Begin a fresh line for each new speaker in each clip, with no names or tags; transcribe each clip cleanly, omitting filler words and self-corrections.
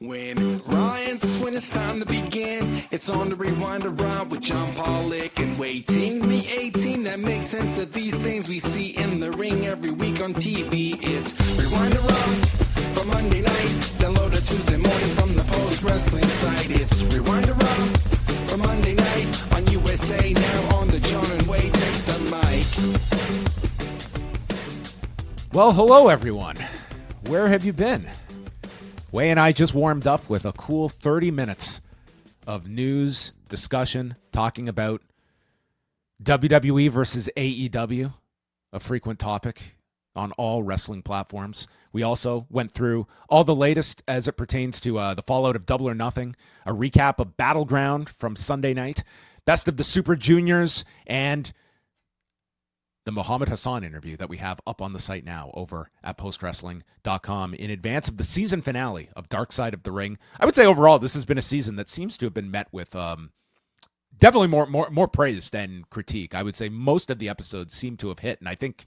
When when it's time to begin, it's on the Rewind-A-Wai with John Pollock and Wai Ting. The A-Team that makes sense of these things we see in the ring every week on TV. It's Rewind-A-Wai for Monday night. Download it Tuesday morning from the Post Wrestling site. It's Rewind-A-Wai for Monday night on USA Now on the John and Wai Take the Mic.
Well, hello everyone. Where have you been? Wai and I just warmed up with a cool 30 minutes of news, discussion, talking about WWE versus AEW, a frequent topic on all wrestling platforms. We also went through all the latest as it pertains to the fallout of Double or Nothing, a recap of Battleground from Sunday night, best of the Super Juniors, and the Muhammad Hassan interview that we have up on the site now over at postwrestling.com in advance of the season finale of Dark Side of the Ring. I would say overall, this has been a season that seems to have been met with definitely more praise than critique. I would say most of the episodes seem to have hit, and I think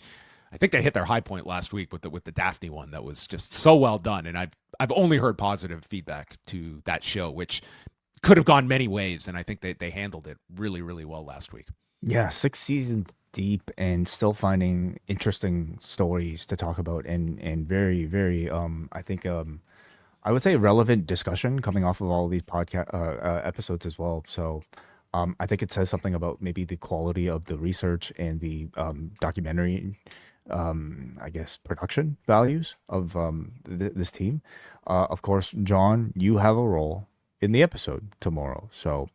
they hit their high point last week with the Daphne one. That was just so well done, and I've only heard positive feedback to that show, which could have gone many ways, and I think they handled it really, really well last week.
Yeah, 6 seasons deep and still finding interesting stories to talk about and very, very I think I would say relevant discussion coming off of all these podcast episodes as well. So I think it says something about maybe the quality of the research and the documentary I guess production values of this team. Of course, John, you have a role in the episode tomorrow. So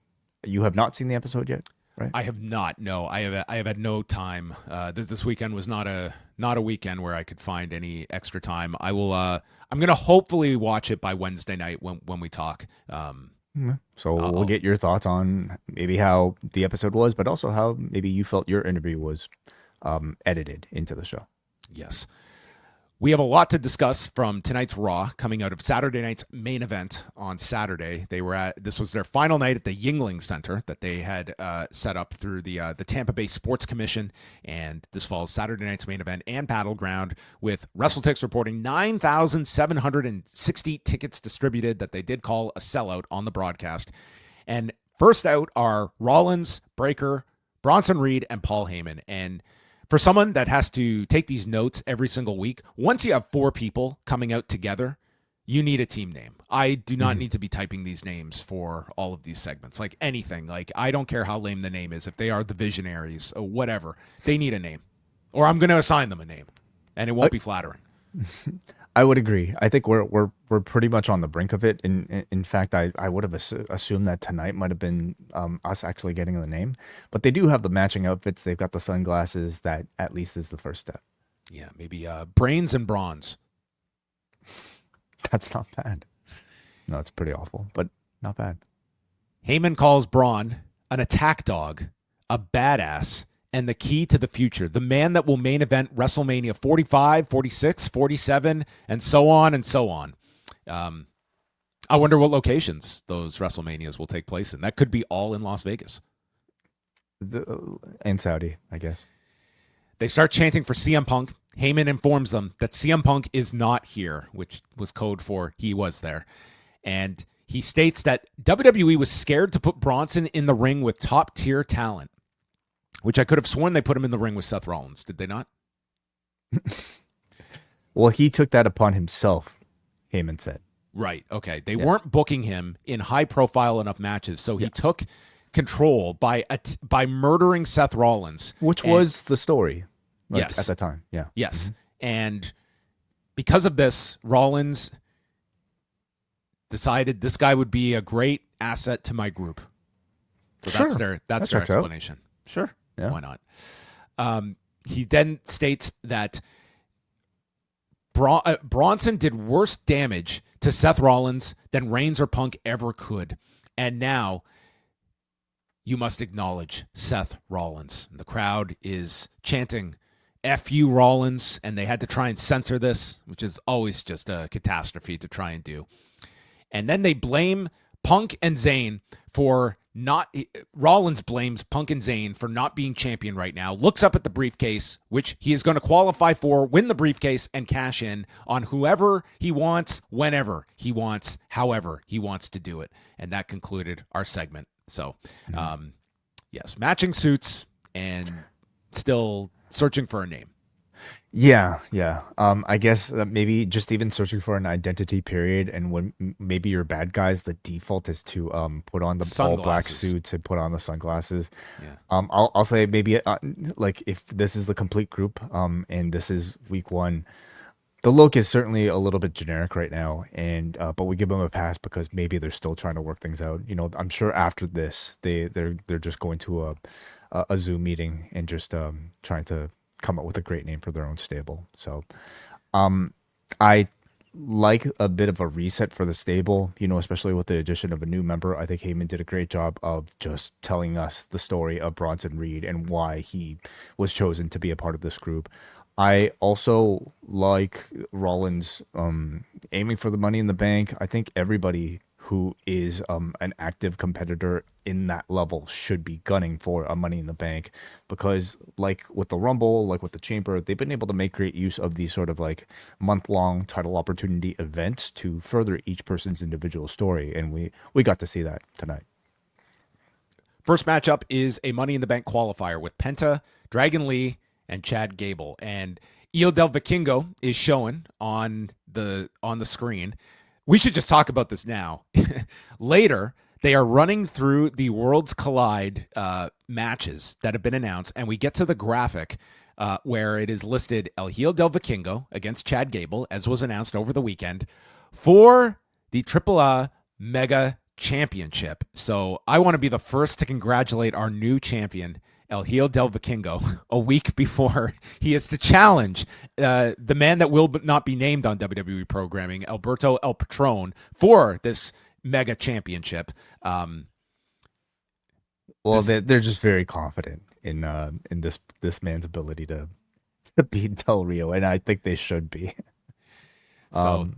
you have not seen the episode yet? Right.
I have not. No, I have had no time. This weekend was not a weekend where I could find any extra time. I will. I'm gonna hopefully watch it by Wednesday night when we talk.
So we'll get your thoughts on maybe how the episode was, but also how maybe you felt your interview was edited into the show.
Yes. We have a lot to discuss from tonight's Raw coming out of Saturday night's main event on Saturday. This was their final night at the Yuengling Center that they had set up through the Tampa Bay Sports Commission, and this follows Saturday night's main event and Battleground, with WrestleTix reporting 9,760 tickets distributed that they did call a sellout on the broadcast. And first out are Rollins, Breakker, Bronson Reed, and Paul Heyman. And for someone that has to take these notes every single week, once you have 4 people coming out together, you need a team name. I do not need to be typing these names for all of these segments. Like anything. Like, I don't care how lame the name is. If they are the Visionaries or whatever, they need a name. Or I'm going to assign them a name, and it won't be flattering.
I would agree. I think we're pretty much on the brink of it. In fact, I would have assumed that tonight might have been us actually getting the name. But they do have the matching outfits. They've got the sunglasses. That at least is the first step.
Yeah, maybe brains and bronze.
That's not bad. No, it's pretty awful, but not bad.
Heyman calls Braun an attack dog, a badass, and the key to the future. The man that will main event WrestleMania 45, 46, 47, and so on and so on. I wonder what locations those WrestleManias will take place in. That could be all in Las Vegas.
And Saudi, I guess.
They start chanting for CM Punk. Heyman informs them that CM Punk is not here, which was code for he was there. And he states that WWE was scared to put Bronson in the ring with top-tier talent, which I could have sworn they put him in the ring with Seth Rollins. Did they not?
Well, he took that upon himself, Heyman said.
Right. Okay. They weren't booking him in high-profile enough matches, so he took control by murdering Seth Rollins.
Which was the story at the time. Yeah.
Yes. Mm-hmm. And because of this, Rollins decided this guy would be a great asset to my group. So that's their explanation.
Sure. Yeah.
Why not? He then states that Bronson did worse damage to Seth Rollins than Reigns or Punk ever could. And now you must acknowledge Seth Rollins. And the crowd is chanting, F you, Rollins. And they had to try and censor this, which is always just a catastrophe to try and do. And then they blame Punk and Zayn for Rollins blames Punk and Zayn for not being champion right now, looks up at the briefcase, which he is going to qualify for, win the briefcase, and cash in on whoever he wants, whenever he wants, however he wants to do it. And that concluded our segment. So, yes, matching suits and still searching for a name.
Yeah. I guess maybe just even searching for an identity period, and when maybe you're bad guys, the default is to put on the all black suits and put on the sunglasses.
Yeah.
I'll say maybe like if this is the complete group, and this is week 1, the look is certainly a little bit generic right now, and but we give them a pass because maybe they're still trying to work things out. You know, I'm sure after this they're just going to a Zoom meeting and just trying to come up with a great name for their own stable. So I like a bit of a reset for the stable, you know, especially with the addition of a new member. I think Heyman did a great job of just telling us the story of Bronson Reed and why he was chosen to be a part of this group. I also like Rollins aiming for the Money in the Bank. I think everybody who is an active competitor in that level should be gunning for a Money in the Bank, because like with the Rumble, like with the Chamber, they've been able to make great use of these sort of like month-long title opportunity events to further each person's individual story, and we got to see that tonight.
First matchup is a Money in the Bank qualifier with Penta, Dragon Lee, and Chad Gable. And Il Del Vikingo is showing on the screen. We should just talk about this now. Later, they are running through the Worlds Collide matches that have been announced, and we get to the graphic where it is listed El Hijo del Vikingo against Chad Gable, as was announced over the weekend, for the AAA Mega Championship. So I want to be the first to congratulate our new champion, El Hijo del Vikingo, a week before he is to challenge the man that will not be named on WWE programming, Alberto El Patron, for this Mega Championship.
They're just very confident in this man's ability to beat Del Rio, and I think they should be.
So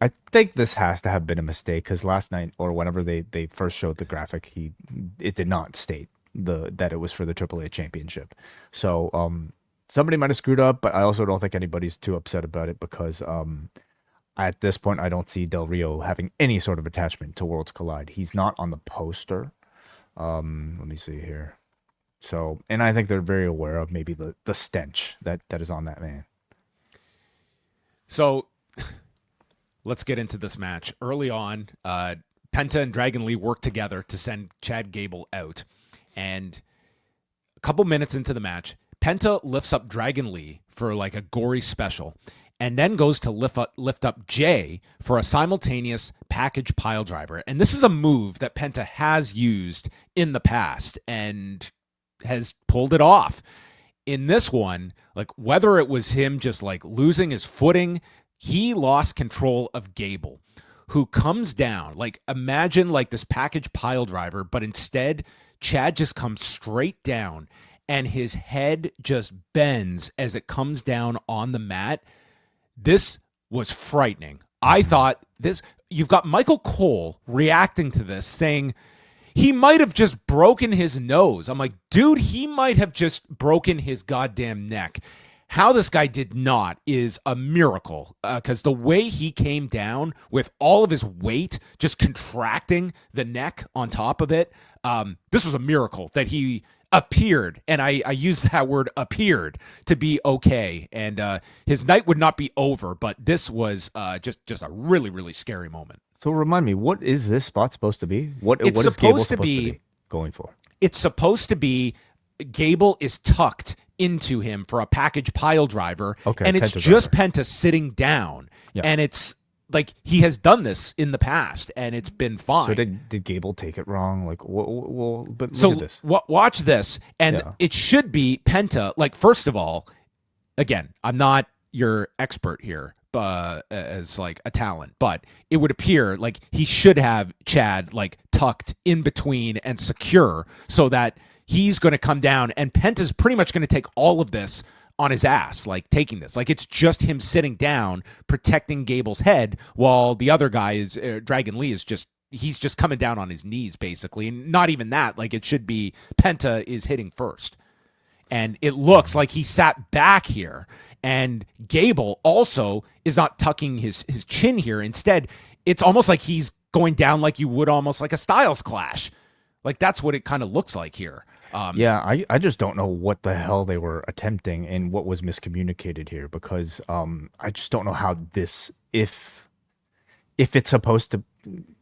I think this has to have been a mistake, because last night, or whenever they first showed the graphic, it did not state that it was for the AAA championship. So somebody might have screwed up, but I also don't think anybody's too upset about it, because at this point I don't see Del Rio having any sort of attachment to Worlds Collide. He's not on the poster. Let me see here. So, and I think they're very aware of maybe the stench that is on that man.
So let's get into this match. Early on, Penta and Dragon Lee work together to send Chad Gable out. And a couple minutes into the match, Penta lifts up Dragon Lee for like a gory special, and then goes to lift up Jey for a simultaneous package pile driver. And this is a move that Penta has used in the past and has pulled it off. In this one, like whether it was him just like losing his footing, he lost control of Gable, who comes down. Like imagine like this package pile driver, but instead Chad just comes straight down and his head just bends as it comes down on the mat. This was frightening. I thought you've got Michael Cole reacting to this saying he might have just broken his nose. I'm like, dude, he might have just broken his goddamn neck. How this guy did not is a miracle, because the way he came down with all of his weight just contracting the neck on top of it, this was a miracle that he appeared, and I use that word appeared, to be okay. And his night would not be over, but this was just a really, really scary moment.
So remind me, what is this spot supposed to be? What is Gable supposed to be going for?
It's supposed to be Gable is tucked into him for a package pile driver, and it's just Penta sitting down, and it's like he has done this in the past, and it's been fine.
So did Gable take it wrong? Like, well, but
so
look at this.
Watch this, and it should be Penta. Like, first of all, again, I'm not your expert here, as like a talent, but it would appear like he should have Chad like tucked in between and secure, so that he's going to come down, and Penta's pretty much going to take all of this on his ass, like taking this. Like it's just him sitting down, protecting Gable's head, while the other guy is, Dragon Lee, is just he's just coming down on his knees, basically. And not even that. Like, it should be Penta is hitting first. And it looks like he sat back here. And Gable also is not tucking his chin here. Instead, it's almost like he's going down like you would almost like a Styles Clash. Like, that's what it kind of looks like here.
I just don't know what the hell they were attempting and what was miscommunicated here, because I just don't know how this, if it's supposed to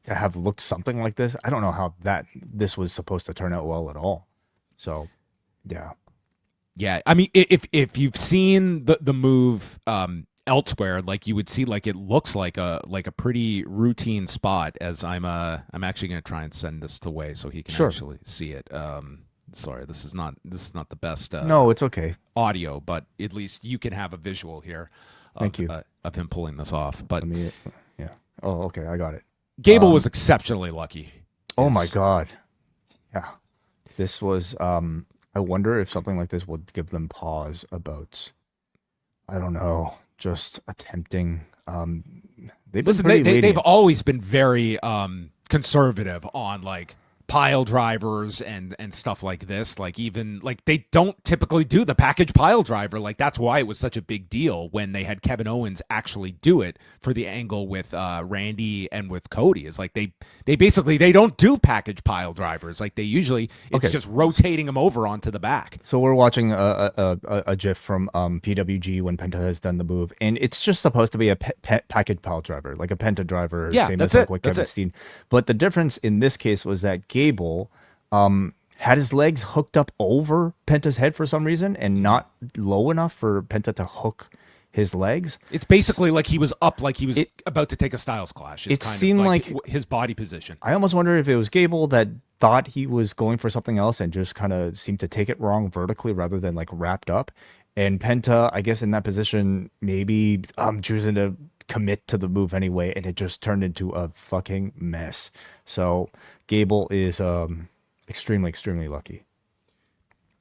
have looked something like this, I don't know how this was supposed to turn out well at all. So, yeah.
Yeah, I mean, if you've seen the move elsewhere, like, you would see, like, it looks like a pretty routine spot. As I'm actually going to try and send this to Wai so he can actually see it. Sorry, this is not the best.
No, it's okay.
Audio, but at least you can have a visual here.
Thank you.
Of him pulling this off. But
yeah. Oh, okay, I got it.
Gable was exceptionally lucky.
Oh my God. Yeah, this was. I wonder if something like this would give them pause about, I don't know, just attempting.
They've always been very conservative on, like, pile drivers and stuff like this. Like, even like they don't typically do the package pile driver. Like, that's why it was such a big deal when they had Kevin Owens actually do it for the angle with Randy and with Cody. Is like they basically don't do package pile drivers. Like, they usually it's just rotating them over onto the back.
So we're watching a GIF from PWG when Penta has done the move, and it's just supposed to be a package pile driver, like a Penta driver.
Yeah,
same
that's
as
it.
What
That's
Kevin
it.
Steen. But the difference in this case was that Gable had his legs hooked up over Penta's head for some reason and not low enough for Penta to hook his legs.
It's basically like he was up, like he was about to take a Styles Clash.
It seemed like
his body position.
I almost wonder if it was Gable that thought he was going for something else and just kind of seemed to take it wrong vertically rather than like wrapped up. And Penta, I guess in that position, maybe choosing to commit to the move anyway, and it just turned into a fucking mess. So Gable is extremely, extremely lucky.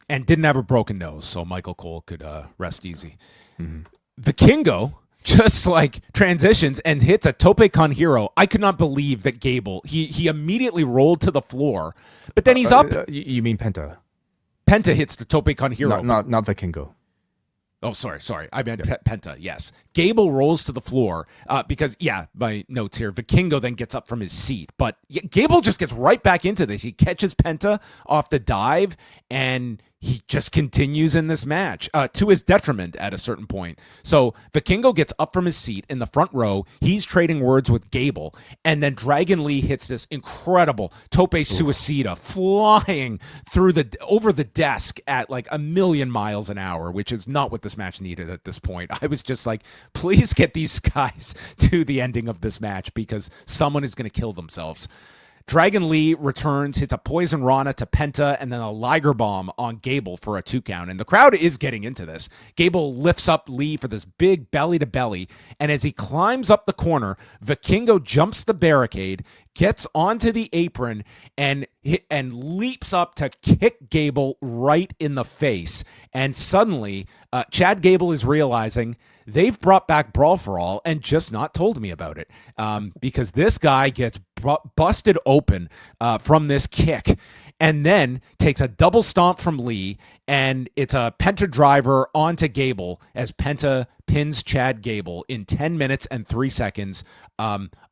And didn't have a broken nose, so Michael Cole could rest easy. Mm-hmm. Vikingo just like transitions and hits a Tope Con Hero. I could not believe that Gable, he immediately rolled to the floor, but then he's up.
You mean Penta?
Penta hits the Tope Con Hero.
Not Vikingo.
Oh, sorry. I meant Penta, yes. Gable rolls to the floor because, my notes here, Vikingo then gets up from his seat. But Gable just gets right back into this. He catches Penta off the dive, and he just continues in this match to his detriment at a certain point. So Vikingo gets up from his seat in the front row. He's trading words with Gable. And then Dragon Lee hits this incredible Tope Suicida flying through over the desk at like 1,000,000 miles an hour, which is not what this match needed at this point. I was just like, please get these guys to the ending of this match because someone is going to kill themselves. Dragon Lee returns, hits a Poison Rana to Penta, and then a Liger Bomb on Gable for a 2 count. And the crowd is getting into this. Gable lifts up Lee for this big belly-to-belly, and as he climbs up the corner, Vikingo jumps the barricade, gets onto the apron, and leaps up to kick Gable right in the face. And suddenly, Chad Gable is realizing they've brought back Brawl for All and just not told me about it, because this guy gets busted open from this kick and then takes a double stomp from Lee, and it's a Penta driver onto Gable as Penta pins Chad Gable in 10 minutes and 3 seconds.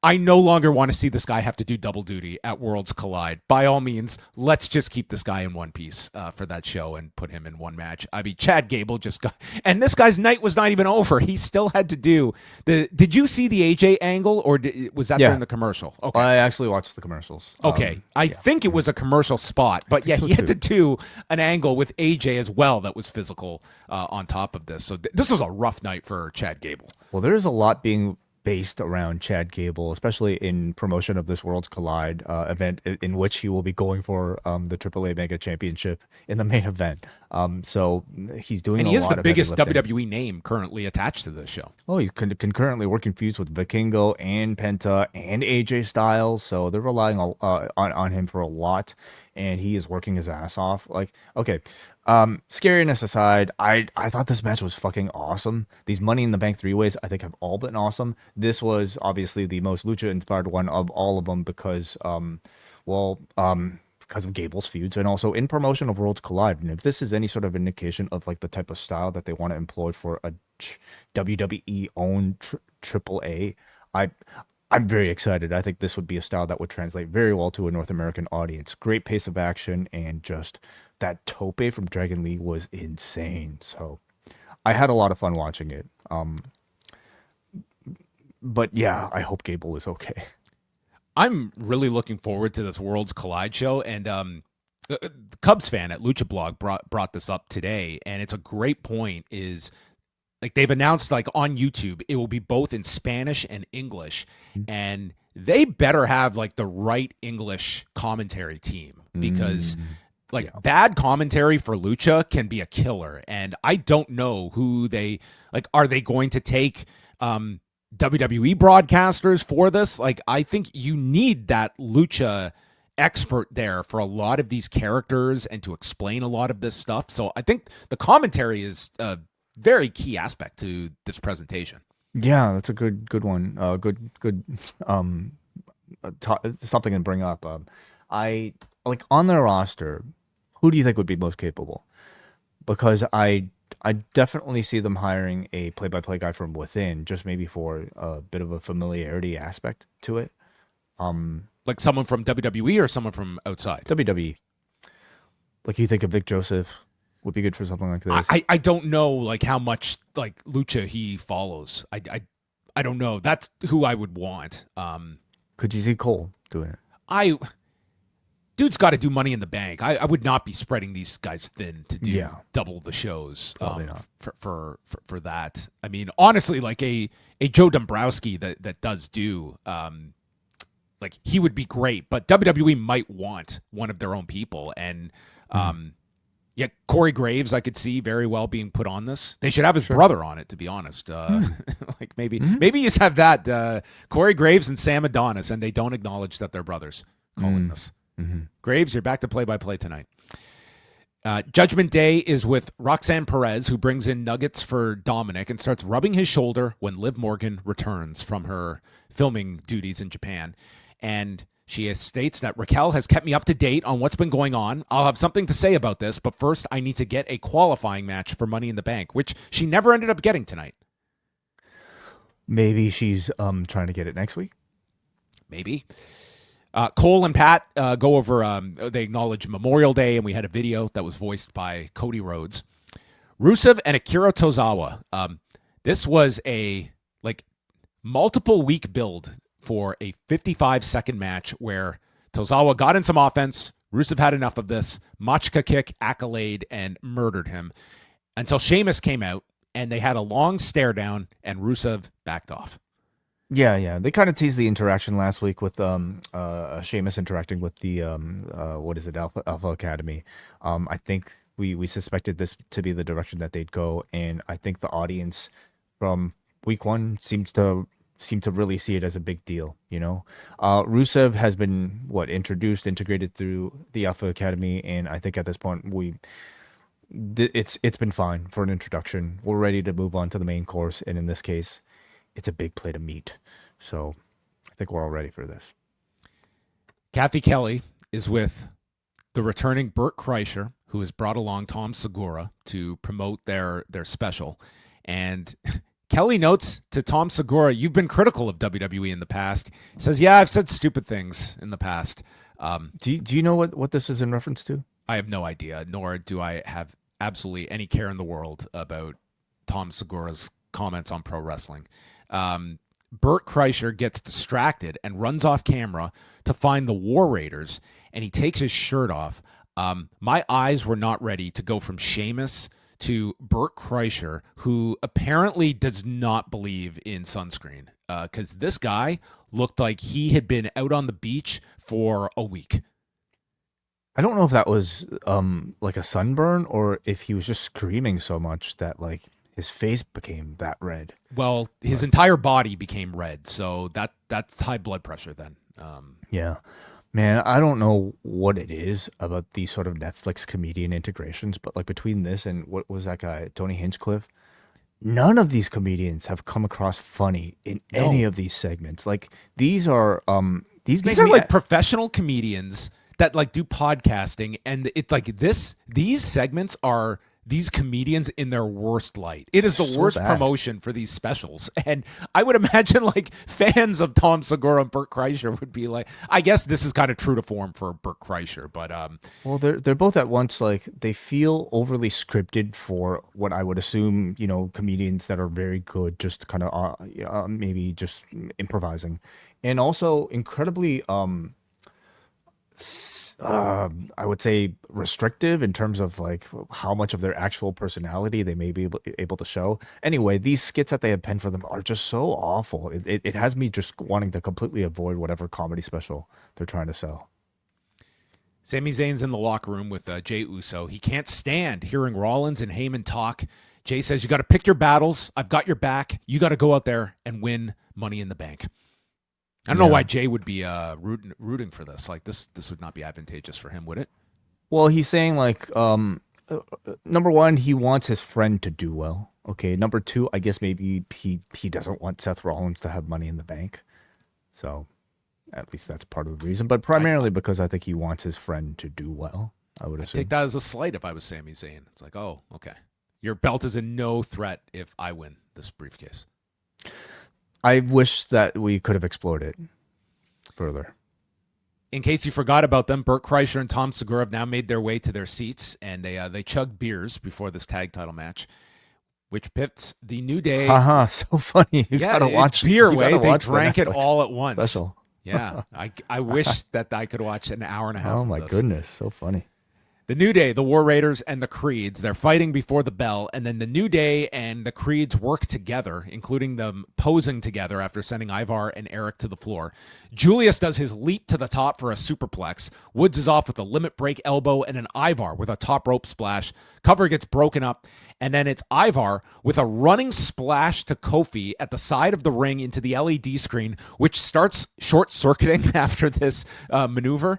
I no longer want to see this guy have to do double duty at Worlds Collide. By all means, let's just keep this guy in one piece for that show and put him in one match. I mean, Chad Gable just got... And this guy's night was not even over. He still had to do... Did you see the AJ angle, or was that during the commercial? Okay.
I actually watched the commercials.
Okay. I think it was a commercial spot, but yeah, he had to do an angle with AJ as well that was physical on top of this. So this was a rough night for Chad Gable.
Well, there's a lot being based around Chad Gable, especially in promotion of this Worlds Collide event, in which he will be going for the AAA Mega Championship in the main event. So he's doing,
and
he
is the biggest
heavy lifting.
WWE name currently attached to this show.
Oh, he's concurrently working feuds with Vikingo and Penta and AJ Styles, so they're relying on him for a lot. and he is working his ass off. Like, okay, scariness aside, I thought this match was fucking awesome. These Money in the Bank 3-ways, I think, have all been awesome. This was obviously the most lucha inspired one of all of them because, because of Gable's feuds and also in promotion of Worlds Collide. And if this is any sort of indication of like the type of style that they want to employ for a WWE owned AAA, I'm very excited. I think this would be a style that would translate very well to a North American audience. Great pace of action, and just that tope from Dragon Lee was insane. So I had a lot of fun watching it. But yeah, I hope Gable is okay.
I'm really looking forward to this Worlds Collide show, and the Cubs fan at Lucha Blog brought this up today, and it's a great point. Is like they've announced like on YouTube it will be both in Spanish and English, and they better have like the right English commentary team because bad commentary for Lucha can be a killer, and I don't know who they like. Are they going to take WWE broadcasters for this? Like, I think you need that Lucha expert there for a lot of these characters and to explain a lot of this stuff. So I think the commentary is a very key aspect to this presentation.
Yeah, that's a good one. Good something to bring up. I like on their roster, who do you think would be most capable? Because I definitely see them hiring a play-by-play guy from within, just maybe for a bit of a familiarity aspect to it.
Like someone from WWE or someone from outside?
WWE. Like, you think of Vic Joseph would be good for something like this?
I don't know like how much like Lucha he follows. I don't know. That's who I would want.
Could you see Cole doing it?
Dude's got to do Money in the Bank. I would not be spreading these guys thin to do double the shows.
Probably not.
For that. I mean, honestly, like a Joe Dombrowski that does do like he would be great, but WWE might want one of their own people, and Corey Graves I could see very well being put on this. They should have his brother on it, to be honest. Like maybe you just have that Corey Graves and Sam Adonis, and they don't acknowledge that they're brothers calling this. Graves, you're back to play-by-play tonight. Judgment Day is with Roxanne Perez, who brings in nuggets for Dominic and starts rubbing his shoulder when Liv Morgan returns from her filming duties in Japan. And she states that Raquel has kept me up to date on what's been going on. I'll have something to say about this, but first I need to get a qualifying match for Money in the Bank, which she never ended up getting tonight.
Maybe she's trying to get it next week?
Maybe. Cole and Pat go over, they acknowledge Memorial Day, and we had a video that was voiced by Cody Rhodes. Rusev and Akira Tozawa. This was a multiple week build for a 55-second match where Tozawa got in some offense. Rusev had enough of this. Machka kick, accolade, and murdered him until Sheamus came out, and they had a long stare down, and Rusev backed off.
Yeah. They kind of teased the interaction last week with Sheamus interacting with the Alpha Academy. I think we suspected this to be the direction that they'd go, and I think the audience from week one seemed to really see it as a big deal. Rusev has been integrated through the Alpha Academy, and I think at this point it's been fine for an introduction. We're ready to move on to the main course, and in this case, it's a big plate of meat. So I think we're all ready for this.
Kathy Kelly is with the returning Burt Kreischer, who has brought along Tom Segura to promote their special. And Kelly notes to Tom Segura, you've been critical of WWE in the past. He says, yeah, I've said stupid things in the past.
Do you know what this is in reference to?
I have no idea, nor do I have absolutely any care in the world about Tom Segura's comments on pro wrestling. Burt Kreischer gets distracted and runs off camera to find the War Raiders, and he takes his shirt off. My eyes were not ready to go from Sheamus to Burt Kreischer, who apparently does not believe in sunscreen, because this guy looked like he had been out on the beach for a week.
I don't know if that was like a sunburn or if he was just screaming so much that his face became that red.
Well, his entire body became red, so that's high blood pressure then.
Yeah. Man, I don't know what it is about these sort of Netflix comedian integrations, but like between this and what was that guy, Tony Hinchcliffe, none of these comedians have come across funny in any
No.
of these segments. Like these are these make
These are
me
like professional comedians that like do podcasting, and it's like these segments are these comedians in their worst light. It is the
So
worst
bad.
promotion for these specials. And I would imagine like fans of Tom Segura and Burt Kreischer would be like, I guess this is kind of true to form for Burt Kreischer, but
Well, they're both at once like they feel overly scripted for what I would assume, comedians that are very good, just kind of maybe just improvising, and also incredibly I would say restrictive in terms of like how much of their actual personality they may be able to show. Anyway, these skits that they have penned for them are just so awful. It has me just wanting to completely avoid whatever comedy special they're trying to sell.
Sami Zayn's in the locker room with Jey Uso. He can't stand hearing Rollins and Heyman talk. Jey says, you got to pick your battles. I've got your back. You got to go out there and win Money in the Bank. I don't know why Jey would be rooting for this. Like this would not be advantageous for him, would it?
Well, he's saying like, number one, he wants his friend to do well. Okay. Number two, I guess maybe he doesn't want Seth Rollins to have Money in the Bank. So at least that's part of the reason, but primarily because I think he wants his friend to do well. I would assume.
Take that as a slight if I was Sami Zayn. It's like, oh, okay. Your belt is in no threat if I win this briefcase.
I wish that we could have explored it further.
In case you forgot about them, Burt Kreischer and Tom Segura have now made their way to their seats, and they chug beers before this tag title match, which pits the New Day.
Haha, so funny. You gotta watch
beer
you
way.
gotta
They
watch the
drank it
Netflix
all at once.
special.
Yeah, I wish that I could watch an hour and a half.
Oh
of
my
this.
goodness, so funny.
The New Day, the War Raiders, and the Creeds, they're fighting before the bell, and then the New Day and the Creeds work together, including them posing together after sending Ivar and Eric to the floor. Julius does his leap to the top for a superplex. Woods is off with a limit break elbow and an Ivar with a top rope splash. Cover gets broken up, and then it's Ivar with a running splash to Kofi at the side of the ring into the LED screen, which starts short-circuiting after this maneuver.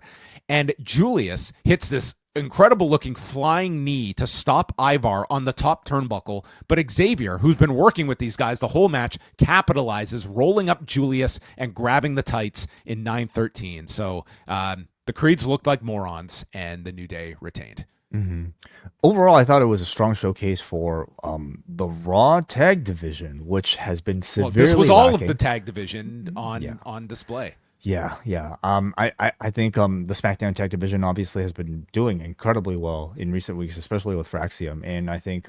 And Julius hits this incredible looking flying knee to stop Ivar on the top turnbuckle, but Xavier, who's been working with these guys the whole match, capitalizes, rolling up Julius and grabbing the tights in 9:13. So the Creeds looked like morons, and the New Day retained.
Mm-hmm. Overall, I thought it was a strong showcase for the Raw tag division, which has been severely
This was all
lacking.
of the tag division on display.
Yeah. I think the SmackDown tag division obviously has been doing incredibly well in recent weeks, especially with Fraxium, and I think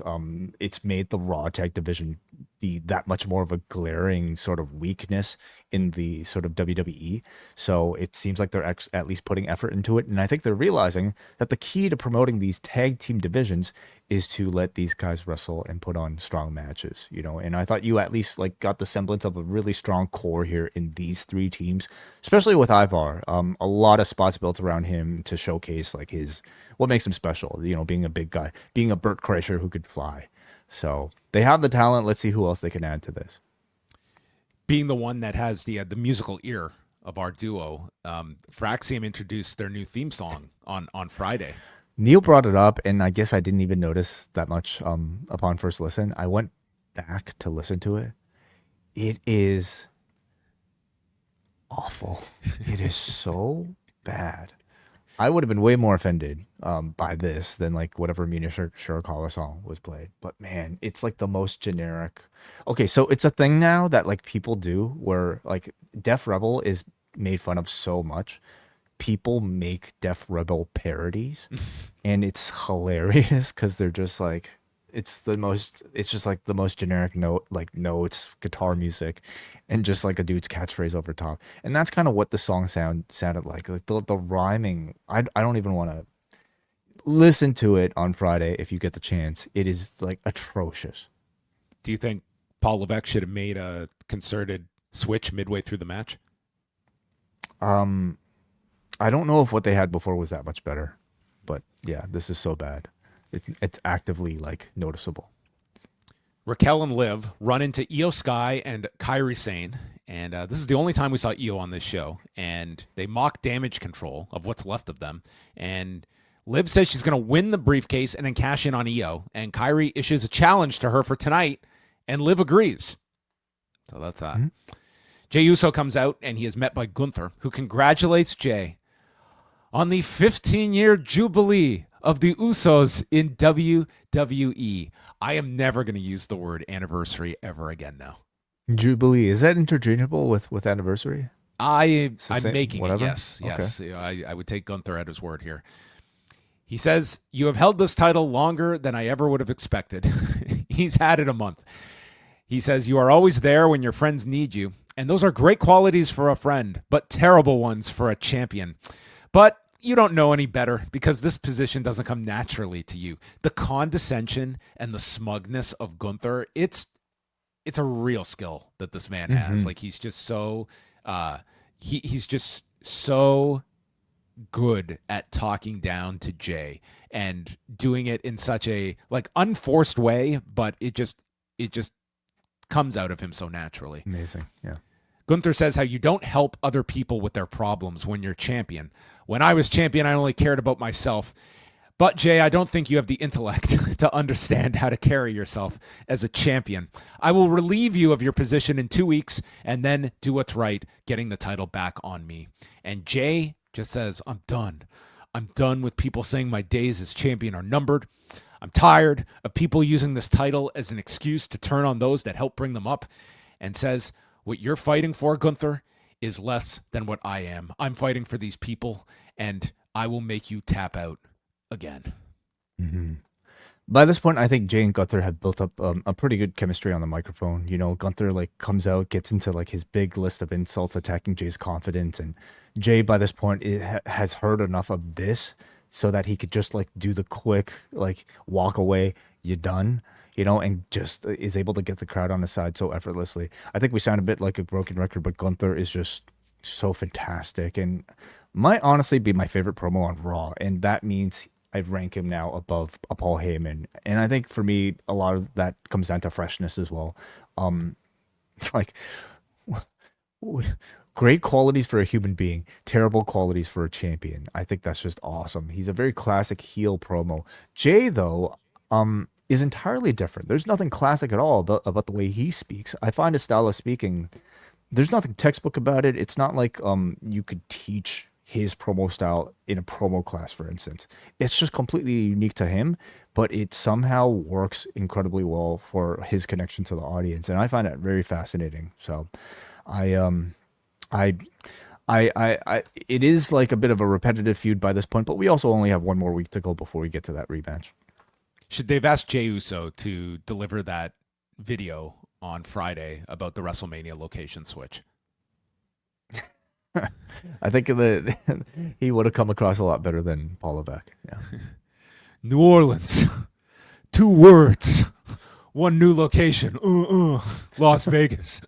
it's made the Raw tag division be that much more of a glaring sort of weakness in the sort of WWE. So it seems like they're at least putting effort into it, and I think they're realizing that the key to promoting these tag team divisions is to let these guys wrestle and put on strong matches, and I thought you at least like got the semblance of a really strong core here in these three teams, especially with Ivar. A lot of spots built around him to showcase like what makes him special, being a big guy, being a Burt Kreischer who could fly. So they have the talent. Let's see who else they can add to this.
Being the one that has the musical ear of our duo, Fraxium introduced their new theme song on Friday.
Neil brought it up, and I guess I didn't even notice that much upon first listen. I went back to listen to it. It is awful. It is so bad. I would have been way more offended by this than like whatever Mina Shirakawa song was played. But man, it's like the most generic. Okay, so it's a thing now that like people do where like Def Rebel is made fun of so much. People make Def Rebel parodies, and it's hilarious because they're just like it's just like the most generic notes, guitar music, and just like a dude's catchphrase over top. And that's kind of what the song sounded like the rhyming. I don't even want to listen to it on Friday if you get the chance. It is like atrocious.
Do you think Paul Levesque should have made a concerted switch midway through the match?
I don't know if what they had before was that much better, but yeah, this is so bad. It's actively like noticeable.
Raquel and Liv run into Io Sky and Kairi Sane And this is the only time we saw Io on this show. And they mock Damage Control of what's left of them. And Liv says she's going to win the briefcase and then cash in on Io. And Kairi issues a challenge to her for tonight. And Liv agrees. So that's that. Mm-hmm. Jey Uso comes out and he is met by Gunther, who congratulates Jey on the 15-year jubilee of the Usos in WWE. I am never going to use the word anniversary ever again now.
Jubilee, is that interchangeable with anniversary?
I'm making
whatever?
it, yes. I would take Gunther at his word here. He says, "You have held this title longer than I ever would have expected." He's had it a month. He says, "You are always there when your friends need you. And those are great qualities for a friend, but terrible ones for a champion. But you don't know any better because this position doesn't come naturally to you." The condescension and the smugness of Gunther, it's a real skill that this man has. Like, he's just so he's just so good at talking down to Jey and doing it in such a unforced way, but it just comes out of him so naturally.
Amazing. Yeah.
Gunther says how you don't help other people with their problems when you're champion. When I was champion, I only cared about myself. But Jey, I don't think you have the intellect to understand how to carry yourself as a champion. I will relieve you of your position in 2 weeks and then do what's right, getting the title back on me. And Jey just says, I'm done. I'm done with people saying my days as champion are numbered. I'm tired of people using this title as an excuse to turn on those that help bring them up, and says, what you're fighting for, Gunther, is less than what I am. I'm fighting for these people, and I will make you tap out again.
Mm-hmm. By this point, I think Jey and Gunther have built up a pretty good chemistry on the microphone. You know, Gunther comes out, gets into his big list of insults, attacking Jey's confidence, and Jey by this point has heard enough of this so that he could just do the quick walk away, you're done, and just is able to get the crowd on his side so effortlessly. I think we sound a bit like a broken record, but Gunther is just so fantastic and might honestly be my favorite promo on Raw, and that means I rank him now above Paul Heyman. And I think for me, a lot of that comes down to freshness as well. Great qualities for a human being, terrible qualities for a champion. I think that's just awesome. He's a very classic heel promo. Jey, though, is entirely different. There's nothing classic at all about the way he speaks. I find his style of speaking, there's nothing textbook about it. It's not like you could teach his promo style in a promo class, for instance. It's just completely unique to him, but it somehow works incredibly well for his connection to the audience, and I find that very fascinating. So, it is a bit of a repetitive feud by this point, but we also only have one more week to go before we get to that rematch.
Should they've asked Jey Uso to deliver that video on Friday about the WrestleMania location switch?
I think he would have come across a lot better than Paul Levesque. Yeah.
New Orleans, 2 words, 1 new location. Las Vegas.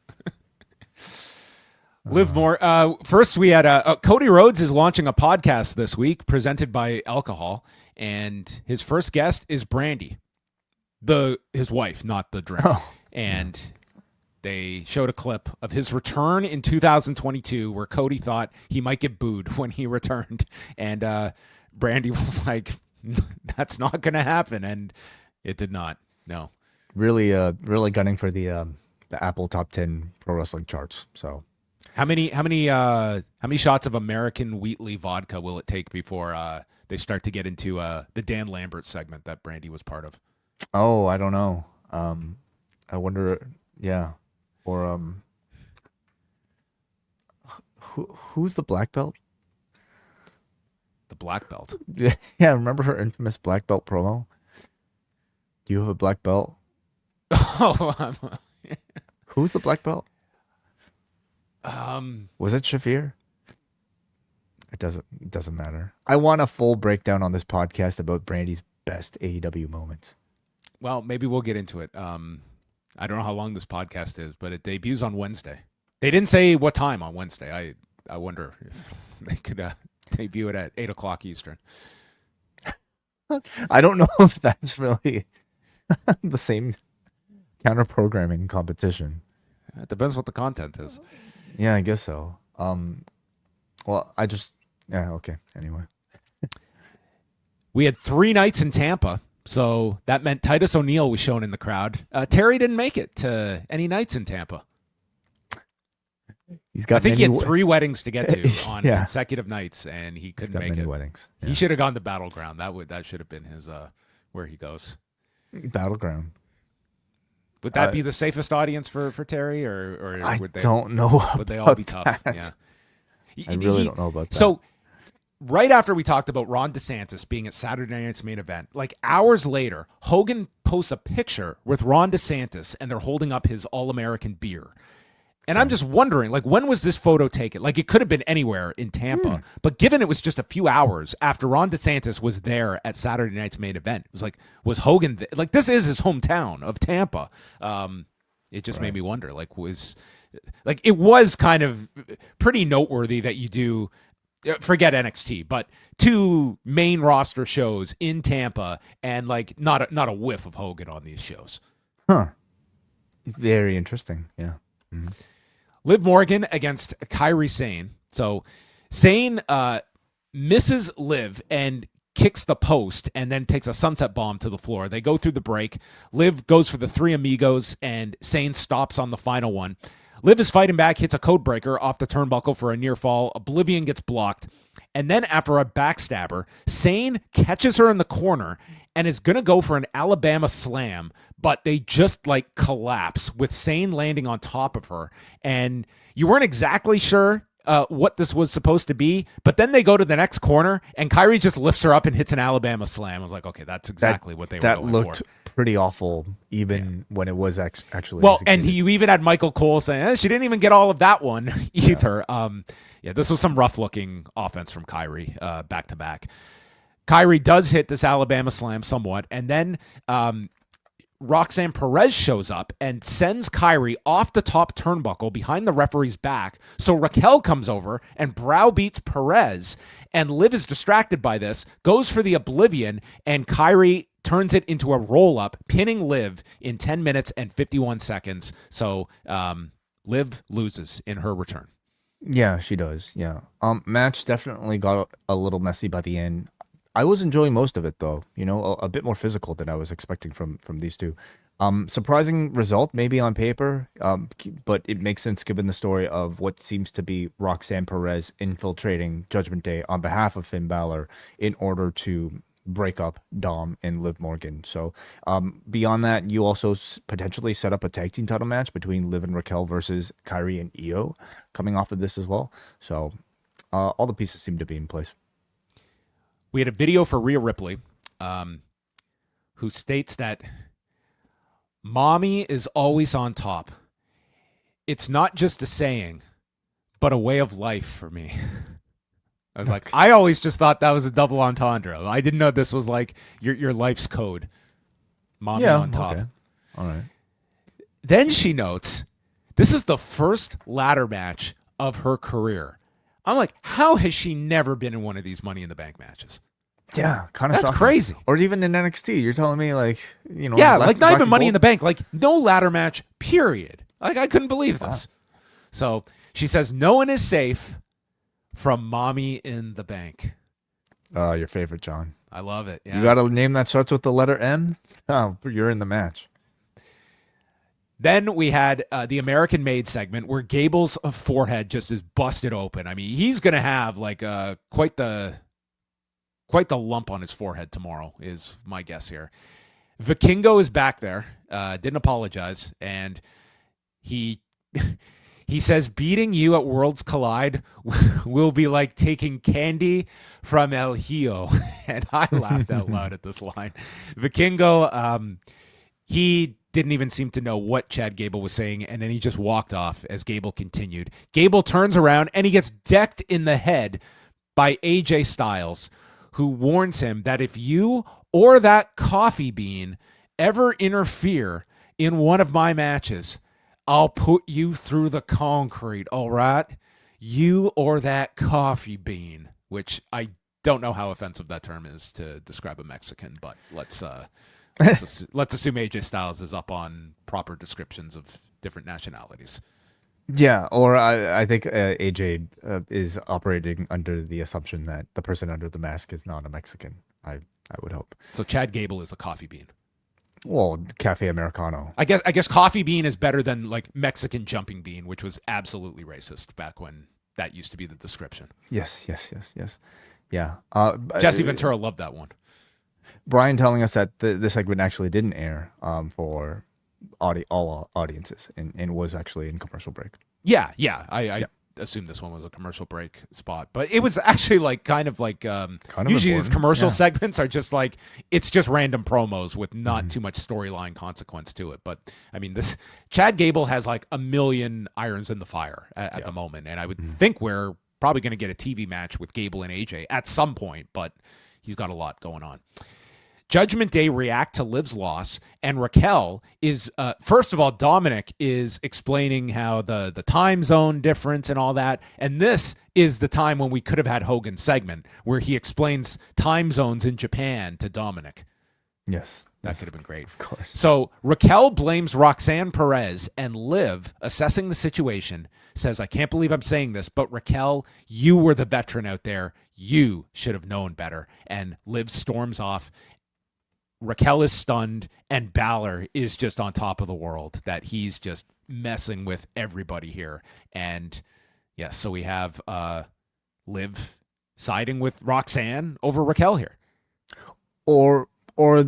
Live more. First, we had Cody Rhodes is launching a podcast this week presented by alcohol, and his first guest is Brandy, his wife, not the drink. And they showed a clip of his return in 2022 where Cody thought he might get booed when he returned. And Brandy was like, that's not going to happen. And it did not. No.
Really gunning for the Apple Top 10 Pro Wrestling charts. So
how many shots of American Wheatley vodka will it take before they start to get into the Dan Lambert segment that Brandy was part of?
Oh, I don't know. I wonder. Yeah. Or who's the black belt?
The black belt.
Yeah, remember her infamous black belt promo? Do you have a black belt?
Oh,
who's the black belt? Was it Shafir? It doesn't matter. I want a full breakdown on this podcast about Brandy's best AEW moments.
Well, maybe we'll get into it. I don't know how long this podcast is, but it debuts on Wednesday. They didn't say what time on Wednesday. I wonder if they could debut it at 8 o'clock Eastern.
I don't know if that's really the same counter-programming competition.
It depends what the content is.
Yeah, I guess so. Well, okay. Anyway,
We had 3 nights in Tampa, so that meant Titus O'Neil was shown in the crowd. Terry didn't make it to any nights in Tampa. I think he had 3 weddings to get to on consecutive nights, and he couldn't make it.
Weddings. Yeah.
He should have gone to Battleground. That should have been his where he goes.
Battleground.
Would that be the safest audience for Terry, or would they?
Don't know.
Would they all be tough? Yeah.
I really don't know about that.
So, right after we talked about Ron DeSantis being at Saturday night's main event, like hours later, Hogan posts a picture with Ron DeSantis, and they're holding up his All-American beer. And I'm just wondering, like, when was this photo taken? Like, it could have been anywhere in Tampa, but given it was just a few hours after Ron DeSantis was there at Saturday night's main event, it was like, was Hogan like, this is his hometown of Tampa. It just made me wonder, like, it was kind of pretty noteworthy that you do, forget NXT, but 2 main roster shows in Tampa, and like not a whiff of Hogan on these shows.
Huh. Very interesting. Yeah. Mm-hmm.
Liv Morgan against Kairi Sane. So Sane misses Liv and kicks the post and then takes a sunset bomb to the floor. They go through the break. Liv goes for the 3 amigos, and Sane stops on the final one. Liv is fighting back, hits a code breaker off the turnbuckle for a near fall. Oblivion gets blocked. And then after a backstabber, Sane catches her in the corner and is going to go for an Alabama slam, but they just like collapse with Sane landing on top of her. And you weren't exactly sure what this was supposed to be, but then they go to the next corner and Kairi just lifts her up and hits an Alabama slam. I was like, okay, that's exactly what they were going for. That
looked pretty awful, even when it was actually
well,
executed.
And you even had Michael Cole saying, she didn't even get all of that one either. This was some rough-looking offense from Kairi back-to-back. Kairi does hit this Alabama slam somewhat, and then Roxanne Perez shows up and sends Kairi off the top turnbuckle behind the referee's back. So Raquel comes over and browbeats Perez, and Liv is distracted by this, goes for the Oblivion, and Kairi turns it into a roll-up, pinning Liv in 10 minutes and 51 seconds. So Liv loses in her return.
Yeah, she does. Yeah. Match definitely got a little messy by the end. I was enjoying most of it, though. You know, a bit more physical than I was expecting from these two. Surprising result, maybe on paper, but it makes sense given the story of what seems to be Roxanne Perez infiltrating Judgment Day on behalf of Finn Balor in order to break up Dom and Liv Morgan. So beyond that, you also potentially set up a tag team title match between Liv and Raquel versus Kairi and Io coming off of this as well. So all the pieces seem to be in place.
We had a video for Rhea Ripley, who states that mommy is always on top. It's not just a saying, but a way of life for me. I was like, I always just thought that was a double entendre. I didn't know this was like your life's code. Mommy on top. Okay.
All right.
Then she notes, this is the first ladder match of her career. I'm like, how has she never been in one of these Money in the Bank matches?
Yeah, kind of.
That's
shocking.
crazy.
Or even in NXT, you're telling me like, you know,
yeah, like not even Money in the Bank, like no ladder match. Period. Like I couldn't believe this. Wow. So she says, no one is safe from Mommy in the Bank.
Your favorite, John.
I love it. Yeah.
You got a name that starts with the letter M? Oh, you're in the match.
Then we had the American Made segment where Gable's forehead just is busted open. I mean, he's going to have like quite the lump on his forehead tomorrow is my guess here. Vikingo is back there, didn't apologize, and he says beating you at Worlds Collide will be like taking candy from El Hijo. And I laughed out loud at this line. Vikingo, he didn't even seem to know what Chad Gable was saying, and then he just walked off as Gable continued. Gable turns around, and he gets decked in the head by AJ Styles, who warns him that if you or that coffee bean ever interfere in one of my matches, I'll put you through the concrete, all right? You or that coffee bean, which I don't know how offensive that term is to describe a Mexican, but let's assume AJ Styles is up on proper descriptions of different nationalities.
Yeah, or I think AJ is operating under the assumption that the person under the mask is not a Mexican. I would hope.
So Chad Gable is a coffee bean.
Well, Cafe Americano.
I guess coffee bean is better than like Mexican jumping bean, which was absolutely racist back when that used to be the description.
Yes. Yeah.
Jesse Ventura loved that one.
Brian telling us that the segment actually didn't air for all audiences and was actually in commercial break.
Yeah. I assumed this one was a commercial break spot, but it was actually like kind of usually these commercial segments are just like, it's just random promos with not too much storyline consequence to it. But I mean, this Chad Gable has like a million irons in the fire at the moment. And I would think we're probably going to get a TV match with Gable and AJ at some point, but he's got a lot going on. Judgment Day react to Liv's loss, and Raquel is, first of all, Dominic is explaining how the time zone difference and all that, and this is the time when we could have had Hogan's segment where he explains time zones in Japan to Dominic.
Yes.
That could have been great.
Of course.
So Raquel blames Roxanne Perez, and Liv, assessing the situation, says, I can't believe I'm saying this, but Raquel, you were the veteran out there. You should have known better. And Liv storms off. Raquel is stunned, and Balor is just on top of the world, that he's just messing with everybody here. And yes, so we have Liv siding with Roxanne over Raquel here.
Or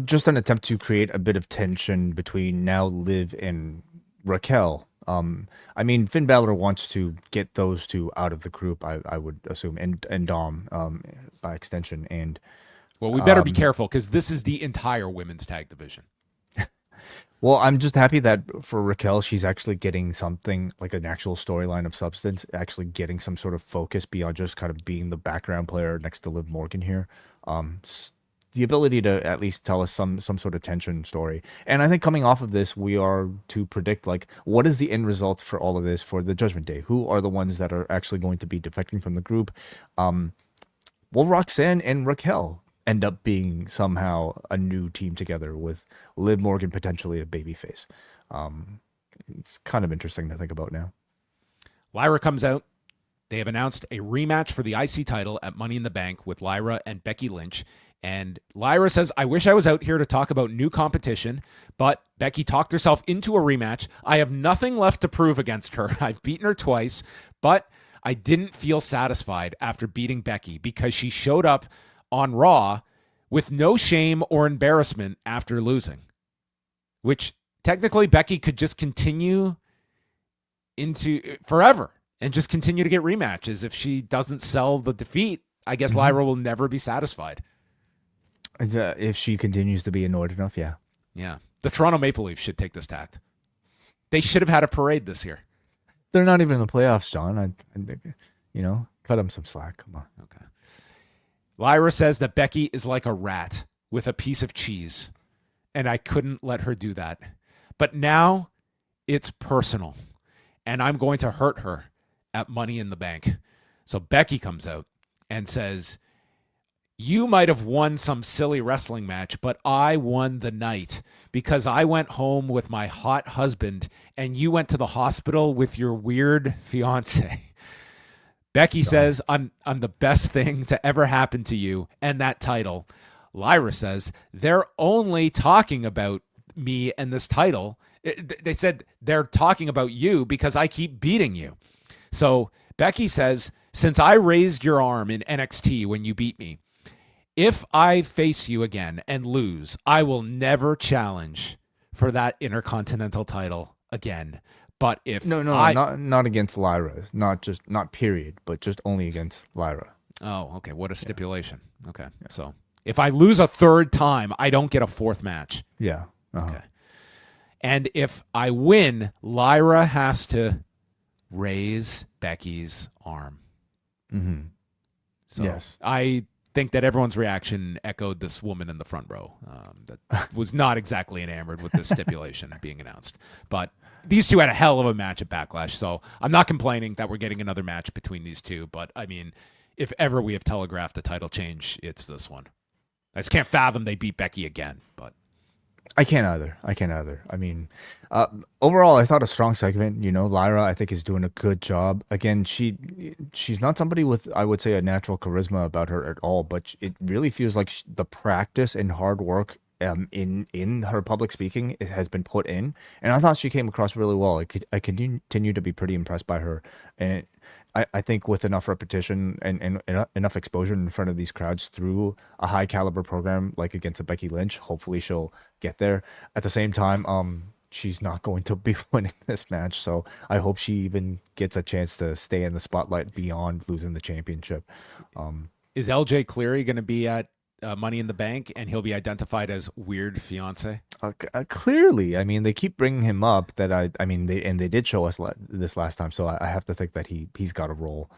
just an attempt to create a bit of tension between now Liv and Raquel. I mean, Finn Balor wants to get those two out of the group, I would assume, and Dom by extension. And
well, we better be careful because this is the entire women's tag division.
Well, I'm just happy that for Raquel, she's actually getting something like an actual storyline of substance, actually getting some sort of focus beyond just kind of being the background player next to Liv Morgan here. The ability to at least tell us some sort of tension story. And I think coming off of this, we are to predict, like, what is the end result for all of this for the Judgment Day? Who are the ones that are actually going to be defecting from the group? Will Roxanne and Raquel end up being somehow a new team together with Liv Morgan potentially a babyface? It's kind of interesting to think about now.
Lyra comes out. They have announced a rematch for the IC title at Money in the Bank with Lyra and Becky Lynch. And Lyra says, I wish I was out here to talk about new competition, but Becky talked herself into a rematch. I have nothing left to prove against her. I've beaten her twice, but I didn't feel satisfied after beating Becky because she showed up on Raw with no shame or embarrassment after losing, which technically Becky could just continue into forever and just continue to get rematches. If she doesn't sell the defeat, I guess Lyra will never be satisfied.
If she continues to be annoyed enough, yeah.
Yeah. The Toronto Maple Leafs should take this tact. They should have had a parade this year.
They're not even in the playoffs, John. I cut them some slack. Come on.
Okay. Lyra says that Becky is like a rat with a piece of cheese, and I couldn't let her do that. But now it's personal, and I'm going to hurt her at Money in the Bank. So Becky comes out and says, you might have won some silly wrestling match, but I won the night because I went home with my hot husband and you went to the hospital with your weird fiance. Becky says, I'm the best thing to ever happen to you and that title. Lyra says, they're only talking about me and this title. They said they're talking about you because I keep beating you. So Becky says, since I raised your arm in NXT when you beat me, if I face you again and lose, I will never challenge for that Intercontinental title again. But if
not against Lyra, not period, but just only against Lyra.
Oh, okay. What a stipulation. Yeah. Okay, yeah. So if I lose a third time, I don't get a fourth match.
Yeah. Uh-huh.
Okay. And if I win, Lyra has to raise Becky's arm.
Mm-hmm.
So
yes.
I think that everyone's reaction echoed this woman in the front row that was not exactly enamored with this stipulation being announced. But these two had a hell of a match at Backlash, so I'm not complaining that we're getting another match between these two. But, I mean, if ever we have telegraphed a title change, it's this one. I just can't fathom they beat Becky again. But
I can't either. I can't either. I mean, overall, I thought a strong segment. You know, Lyra, I think, is doing a good job. Again, she's not somebody with, I would say, a natural charisma about her at all. But it really feels like the practice and hard work in her public speaking has been put in, and I thought she came across really well. I continue to be pretty impressed by her, and I think with enough repetition and enough exposure in front of these crowds through a high caliber program like against a Becky Lynch, hopefully she'll get there. At the same time, she's not going to be winning this match, so I hope she even gets a chance to stay in the spotlight beyond losing the championship.
Is LJ Cleary going to be at Money in the Bank, and he'll be identified as weird fiance?
Clearly, I mean, they keep bringing him up. That I mean, they did show us this last time, so I have to think that he's got a role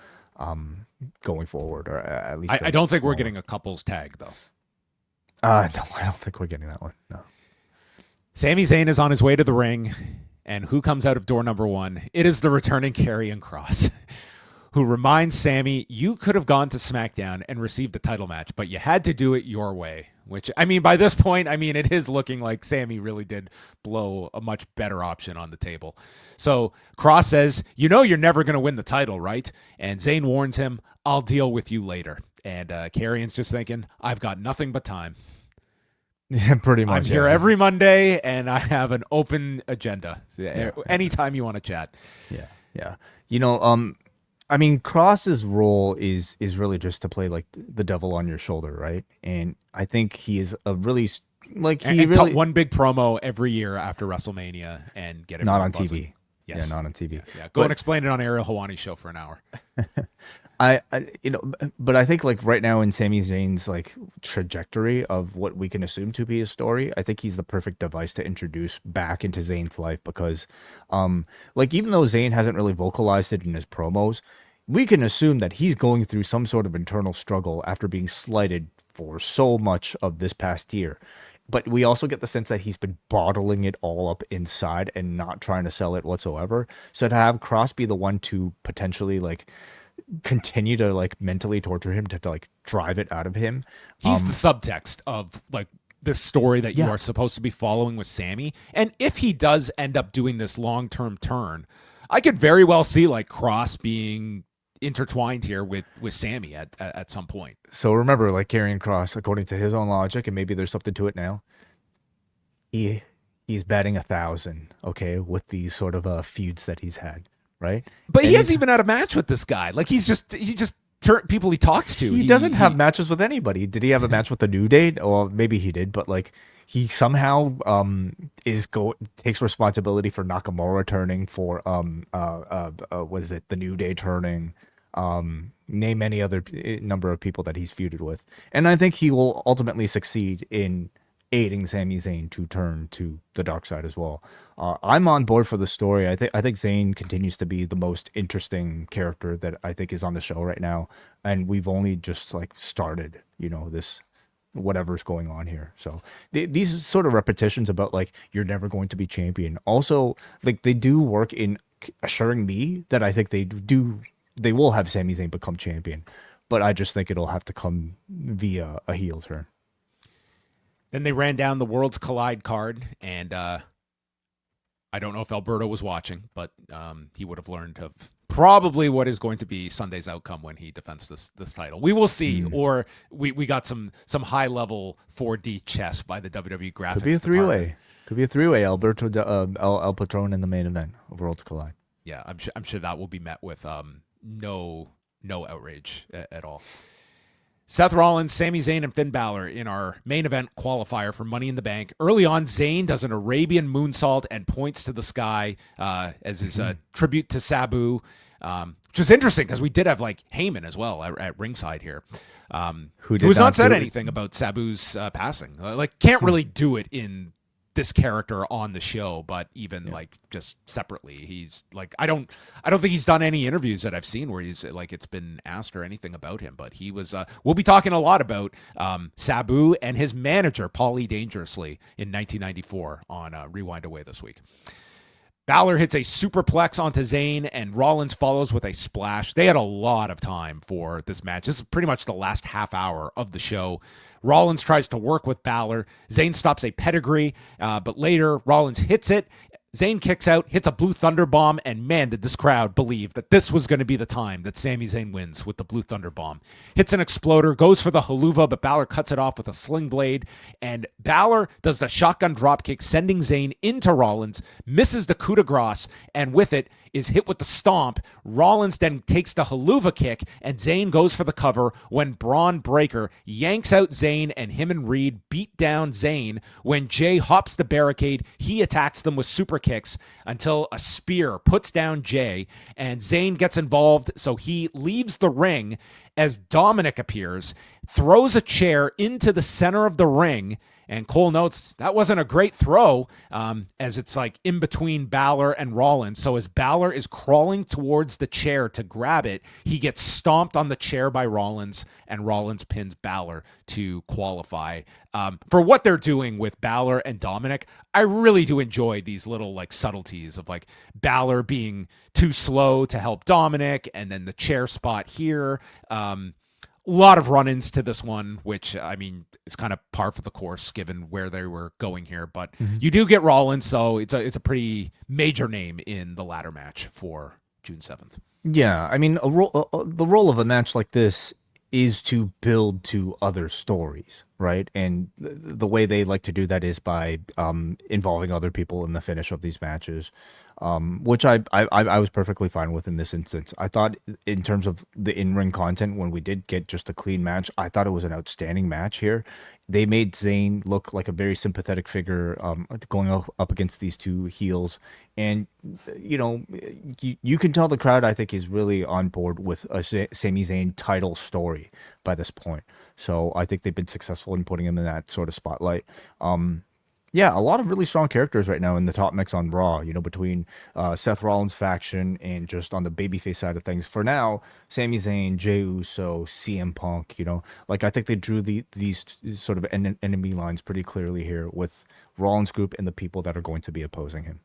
going forward, or at least.
I don't think we're getting a couples tag though.
No, I don't think we're getting that one. No.
Sami Zayn is on his way to the ring, and who comes out of door number 1? It is the returning Karrion Cross, who reminds Sami, you could have gone to SmackDown and received a title match, but you had to do it your way. Which, I mean, by this point, I mean, it is looking like Sami really did blow a much better option on the table. So Cross says, you know you're never going to win the title, right? And Zayn warns him, I'll deal with you later. And Karrion's just thinking, I've got nothing but time.
Yeah, pretty much.
I'm here every Monday, and I have an open agenda. Anytime you want to chat.
Yeah. You know, I mean, Cross's role is really just to play like the devil on your shoulder, right? And I think he is a really
cut one big promo every year after WrestleMania and get it
not on TV.
Yes.
Yeah, not on TV.
Yeah. Go and explain it on Ariel Helwani's show for an hour.
I but I think like right now in Sami Zayn's like trajectory of what we can assume to be his story, I think he's the perfect device to introduce back into Zayn's life because, like even though Zayn hasn't really vocalized it in his promos, we can assume that he's going through some sort of internal struggle after being slighted for so much of this past year. But we also get the sense that he's been bottling it all up inside and not trying to sell it whatsoever. So to have Cross be the one to potentially like continue to like mentally torture him to like drive it out of him.
He's the subtext of like the story that you are supposed to be following with Sami. And if he does end up doing this long-term turn, I could very well see like Cross being intertwined here with Sami at some point.
So remember, like Karrion Cross, according to his own logic, and maybe there's something to it now, he's batting 1,000, okay, with these sort of feuds that he's had. Right,
but he hasn't even had a match with this guy. Like he just people he talks to.
He doesn't have matches with anybody. Did he have a match with the New Day? Or maybe he did, but like he somehow takes responsibility for Nakamura turning, for what is it, the New Day turning. Name any other number of people that he's feuded with, and I think he will ultimately succeed in aiding Sami Zayn to turn to the dark side as well. I'm on board for the story. I think Zayn continues to be the most interesting character that I think is on the show right now, and we've only just like started, you know, this whatever's going on here. So these sort of repetitions about like you're never going to be champion, also like they do work in assuring me that I think they will have Sami Zayn become champion, but I just think it'll have to come via a heel turn.
Then they ran down the Worlds Collide card, and I don't know if Alberto was watching, but he would have learned of probably what is going to be Sunday's outcome when he defends this title. We will see, or we got some high-level 4D chess by the WWE graphics.
Could be a three-way. Could be a three-way. Alberto, El Patron in the main event of Worlds Collide.
Yeah, I'm sure that will be met with no outrage at all. Seth Rollins, Sami Zayn, and Finn Balor in our main event qualifier for Money in the Bank. Early on, Zayn does an Arabian moonsault and points to the sky as his tribute to Sabu, which is interesting because we did have like Heyman as well at ringside here, who has not said anything about Sabu's passing. Like, can't really do it in this character on the show, but even like just separately, he's like, I don't think he's done any interviews that I've seen where he's like it's been asked or anything about him, but he was we'll be talking a lot about Sabu and his manager Paulie Dangerously in 1994 on Rewind-A-Wai this week. Balor hits a superplex onto Zayn, and Rollins follows with a splash. They had a lot of time for this match. This is pretty much the last half hour of the show. Rollins tries to work with Balor. Zayn stops a pedigree, but later Rollins hits it. Zayn kicks out, hits a Blue Thunder Bomb, and man, did this crowd believe that this was going to be the time that Sami Zayn wins with the Blue Thunder Bomb. Hits an exploder, goes for the haluva, but Balor cuts it off with a sling blade, and Balor does the shotgun dropkick, sending Zayn into Rollins, misses the coup de grace, and with it is hit with the stomp. Rollins then takes the haluva kick, and Zayn goes for the cover when Braun Breaker yanks out Zayn, and him and Reed beat down Zayn. When Jey hops the barricade, he attacks them with super kicks until a spear puts down Jey, and Zayn gets involved, so he leaves the ring as Dominic appears, throws a chair into the center of the ring. And Cole notes that wasn't a great throw, as it's like in between Balor and Rollins. So as Balor is crawling towards the chair to grab it, he gets stomped on the chair by Rollins, and Rollins pins Balor to qualify. For what they're doing with Balor and Dominic, I really do enjoy these little like subtleties of like Balor being too slow to help Dominic, and then the chair spot here. Lot of run-ins to this one, which, I mean, is kind of par for the course given where they were going here. But you do get Rollins, so it's a pretty major name in the ladder match for June 7th.
Yeah, I mean, the role of a match like this is to build to other stories, right? And the way they like to do that is by involving other people in the finish of these matches, which I was perfectly fine with in this instance. I thought in terms of the in-ring content, when we did get just a clean match, I thought it was an outstanding match here. They made Zayn look like a very sympathetic figure going up against these two heels. And, you know, you can tell the crowd, I think, is really on board with a Sami Zayn title story by this point. So I think they've been successful in putting him in that sort of spotlight. Yeah, a lot of really strong characters right now in the top mix on Raw, you know, between Seth Rollins' faction and just on the babyface side of things. For now, Sami Zayn, Jey Uso, CM Punk, you know, like I think they drew these sort of enemy lines pretty clearly here with Rollins' group and the people that are going to be opposing him.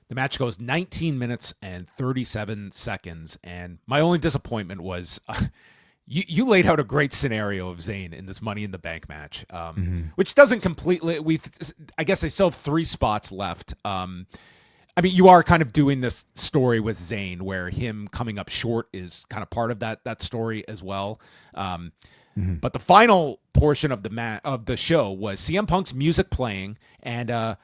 The match goes 19 minutes and 37 seconds, and my only disappointment was... You laid out a great scenario of Zayn in this Money in the Bank match, which doesn't completely. I guess they still have 3 spots left. I mean, you are kind of doing this story with Zayn, where him coming up short is kind of part of that story as well. But the final portion of the show was CM Punk's music playing, and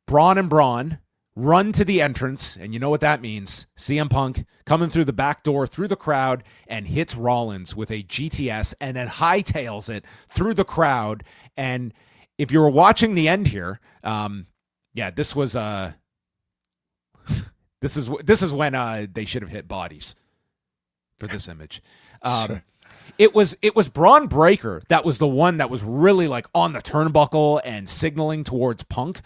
Braun and Braun run to the entrance, and you know what that means. CM Punk coming through the back door, through the crowd, and hits Rollins with a GTS, and then hightails it through the crowd. And if you were watching the end here, this was this is when they should have hit bodies for this image.
Sure.
It was Braun Breaker that was the one that was really like on the turnbuckle and signaling towards Punk.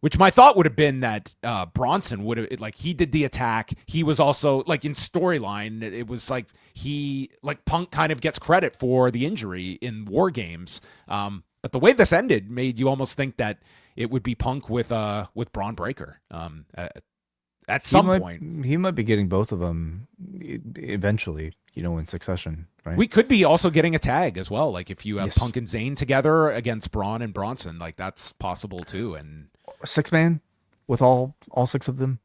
Which my thought would have been that Bronson would have, like, he did the attack. He was also, like, in storyline, it was like Punk kind of gets credit for the injury in War Games. But the way this ended made you almost think that it would be Punk with Braun Breaker at some point.
He might be getting both of them eventually, you know, in succession, right?
We could be also getting a tag as well. Like, if you have Punk and Zayn together against Braun and Bronson, like, that's possible too. And
6-man with all 6 of them.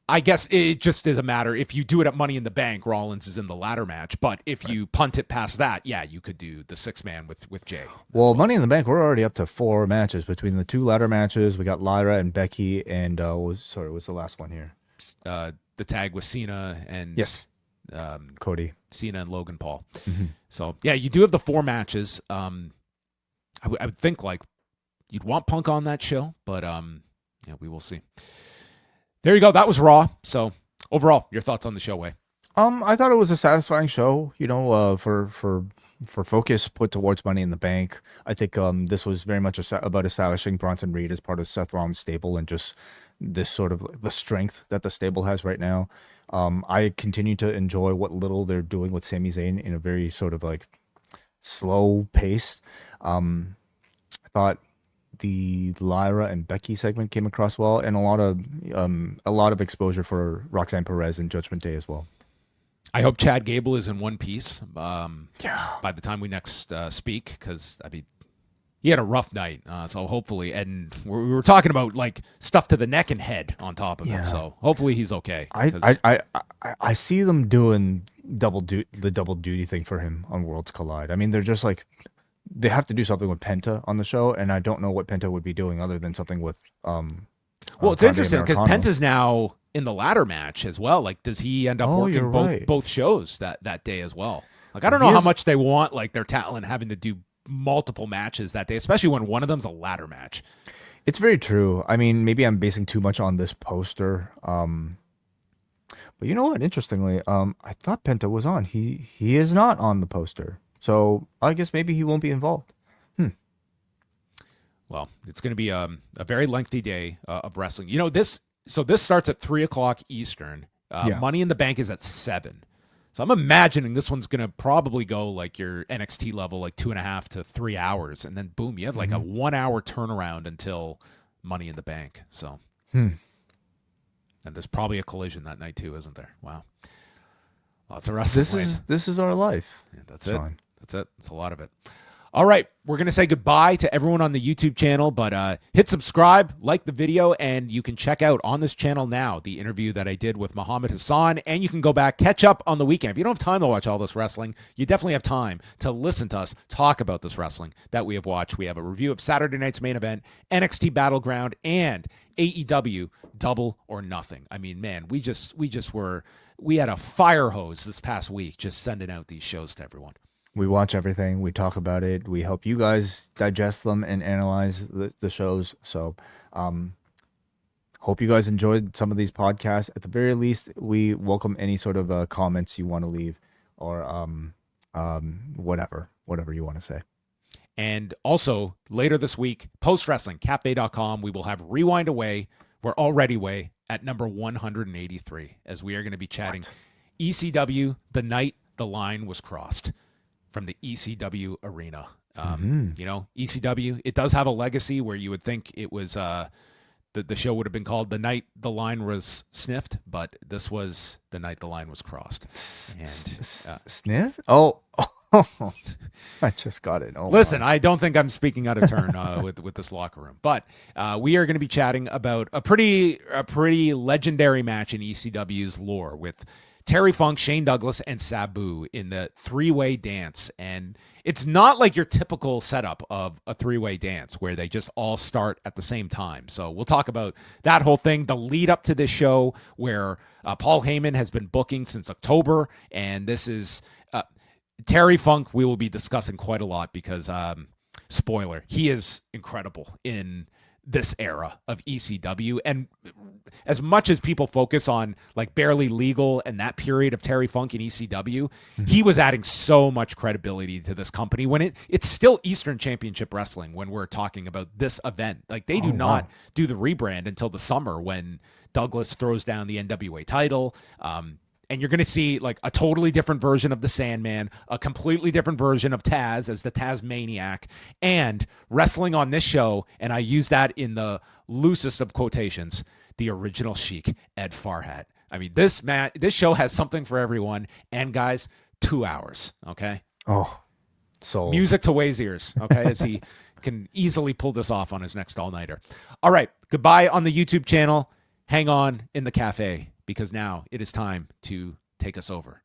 I guess it just is a matter. If you do it at Money in the Bank, Rollins is in the ladder match. But if you punt it past that, yeah, you could do the 6-man with Jey.
Well, Money in the Bank, we're already up to 4 matches between the 2 ladder matches. We got Lyra and Becky, and what's the last one here?
The tag with Cena and
Cody,
Cena and Logan Paul. So yeah, you do have the 4 matches. I would think like you'd want Punk on that show, but yeah, we will see. There you go. That was Raw. So overall, your thoughts on the show, Wai?
I thought it was a satisfying show, you know, for focus put towards Money in the Bank. I think this was very much about establishing Bronson Reed as part of Seth Rollins' stable and just this sort of the strength that the stable has right now. I continue to enjoy what little they're doing with Sami Zayn in a very sort of like slow pace. I thought the Lyra and Becky segment came across well, and a lot of exposure for Roxanne Perez and Judgment Day as well.
I hope Chad Gable is in one piece
Yeah.
by the time we next speak, because I mean, he had a rough night. So hopefully, and we were talking about like stuff to the neck and head on top of
Yeah.
it. So hopefully he's okay.
I see them doing the double duty thing for him on Worlds Collide. I mean, they're just like, they have to do something with Penta on the show, and I don't know what Penta would be doing other than something with
well, it's
Conde
interesting because
Americano.
Penta's now in the ladder match as well. Like, does he end up
Oh,
working
you're right.
both shows that day as well? Like, I don't
He
know how
is-
much they want like their talent having to do multiple matches that day, especially when one of them's a ladder match.
It's very true. I mean, maybe I'm basing too much on this poster. But you know what? Interestingly, I thought Penta was on. He is not on the poster. So I guess maybe he won't be involved.
Well, it's going to be a very lengthy day of wrestling. You know, this starts at 3:00 Eastern.
Yeah.
Money in the Bank is at 7. So I'm imagining this one's going to probably go like your NXT level, like 2.5 to 3 hours. And then boom, you have like a 1 hour turnaround until Money in the Bank. So, and there's probably a collision that night too, isn't there? Wow. Lots of wrestling.
This is our life.
Yeah, that's
Sean.
it. That's it. That's a lot of it. All right. We're going to say goodbye to everyone on the YouTube channel, but hit subscribe, like the video, and you can check out on this channel now the interview that I did with Muhammad Hassan, and you can go back, catch up on the weekend. If you don't have time to watch all this wrestling, you definitely have time to listen to us talk about this wrestling that we have watched. We have a review of Saturday night's main event, NXT Battleground, and AEW Double or Nothing. I mean, man, we had a fire hose this past week just sending out these shows to everyone.
We watch everything. We talk about it. We help you guys digest them and analyze the shows. So, hope you guys enjoyed some of these podcasts. At the very least, we welcome any sort of comments you want to leave, or whatever you want to say.
And also, later this week, post-wrestling, Café.com, we will have Rewind-A-Wai. We're already way at number 183, as we are going to be chatting ECW, the night the line was crossed from the ECW arena. You know, ECW, it does have a legacy where you would think it was the show would have been called The Night the Line Was Sniffed, but this was The Night the Line Was Crossed. And
Sniff? Oh, I just got it. Oh,
listen,
my.
I don't think I'm speaking out of turn with this locker room, but we are going to be chatting about a pretty legendary match in ECW's lore with Terry Funk, Shane Douglas, and Sabu in the three-way dance. And it's not like your typical setup of a three-way dance where they just all start at the same time. So we'll talk about that whole thing, the lead up to this show where Paul Heyman has been booking since October. And this is Terry Funk we will be discussing quite a lot because, spoiler, he is incredible in this era of ECW. And as much as people focus on like Barely Legal and that period of Terry Funk in ECW, he was adding so much credibility to this company when it's still Eastern Championship Wrestling when we're talking about this event. Like they do not do the rebrand until the summer when Douglas throws down the NWA title. And you're going to see like a totally different version of the Sandman, a completely different version of Taz as the Tasmaniac, and wrestling on this show, and I use that in the loosest of quotations, the original Sheik, Ed Farhat. I mean, this show has something for everyone, and guys, 2 hours, okay?
Oh, so
Music to Way's ears, okay, as he can easily pull this off on his next all-nighter. All right, goodbye on the YouTube channel. Hang on in the cafe, because now it is time to take us over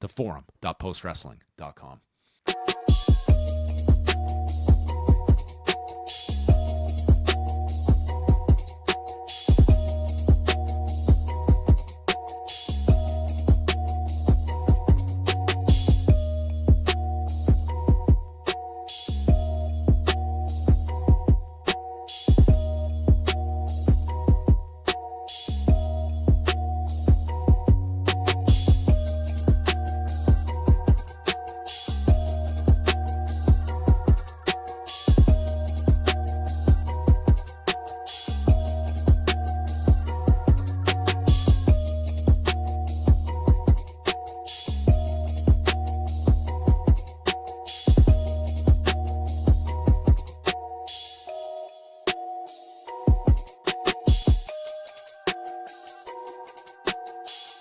to forum.postwrestling.com.